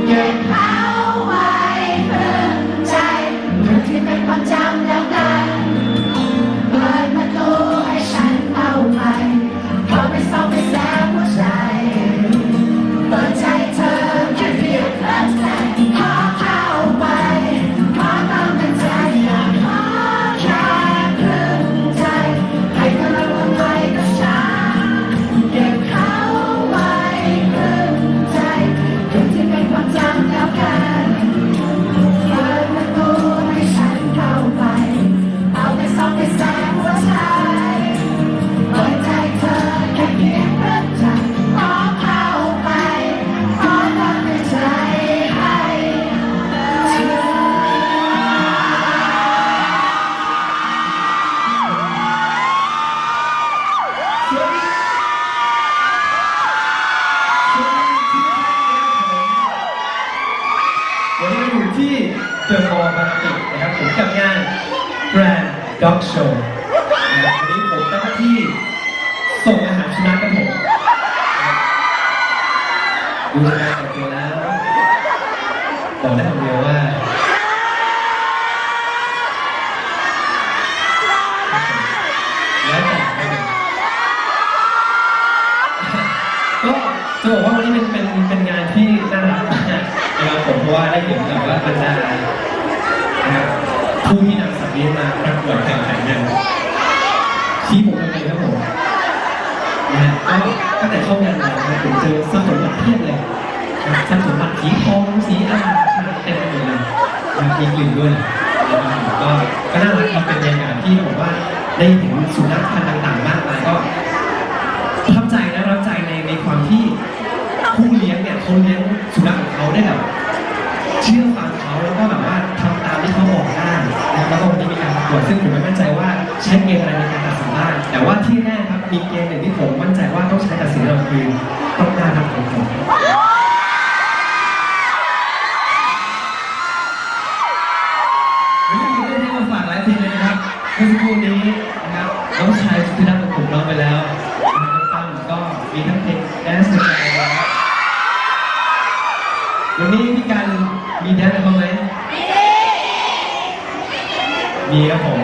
เก็บเขาไว้เพื่อใจเรื่องที่เป็นความจำแล้วกันเปิดประตูให้ฉันเอาไปเข้าไปซ่อมไปแซมหัวใจเปิดใจเธอแค่เพียงเพลิดเพลินขอเข้าไปขอต้องเป็นใจอยากขอแค่ครึ่งใจให้เธอรู้ไว้กับฉันเก็บเขาไว้ครึ่งใจเรื่องที่เป็นความจำแล้วกันเปิดประตูให้ฉันเข้าไปเอาไปซ่อมไปแซมหัวใจเปิดใจเธอแค่เพียงเพลิดเพลินขอเข้าไปขอต้องเป็นใจให้เธอ สวัสดีวันนี้เราอยู่ที่เดอะมอลล์บางกะปินะครับผมกับงาน Grand Dog Show นะครับวันนี้ผมรับหน้าที่ส่งอาหารสุนัขครับผมดูแลแต่งตัวแล้วบอกได้คำเดียวว่าแล้วแต่ก็จะบอกว่าวันนี้เป็นงานที่น่ารักมากนะครับผมเพราะว่าได้เห็นแบบว่าบรรดานะครับผู้ที่นำสัตว์เลี้ยงมาประกวดแข่งขันกันที่ผมทำเองครับผมนะฮะก็ตั้งแต่เข้างานมานะครับผมเจอทรัพย์สมบัติเพียบเลยนะครับทรัพย์สมบัติสีทองสีอะไรเต็มไปหมดเลยนะครับมีกลิ่นด้วยนะครับก็น่ารักครับเป็นบรรยากาศที่ผมว่าได้เห็นสุนัขพันธุ์ต่างๆมากมายก็ประทับใจนะประทับใจในความที่ผู้เลี้ยงเนี่ยเขาเลี้ยงสุนัขของเขาได้แบบเชื่อฟังเขาแล้วก็แบบว่าทำตามที่เขาบอกได้นะครับแล้วก็วันนี้มีการประกวดซึ่งผมไม่มั่นใจว่าใช้เกณฑ์อะไรในการตัดสินบ้างแต่ว่าที่แน่ครับมีเกณฑ์หนึ่งที่ผมมั่นใจว่าต้องใช้ตัดสินเราคือต้องน่ารักของผมวันนี้มีเรื่องที่มาฝากหลายเพลงเลยนะครับเมื่อสักครู่นี้นะครับน้องชายสุดที่รักของผมร้องไปแล้วน้องตั้มก็มีทั้งเพลงแดนซ์ในใจแล้ววันนี้พี่กันมีแดนซ์อะไรบ้างไหมมีครับผม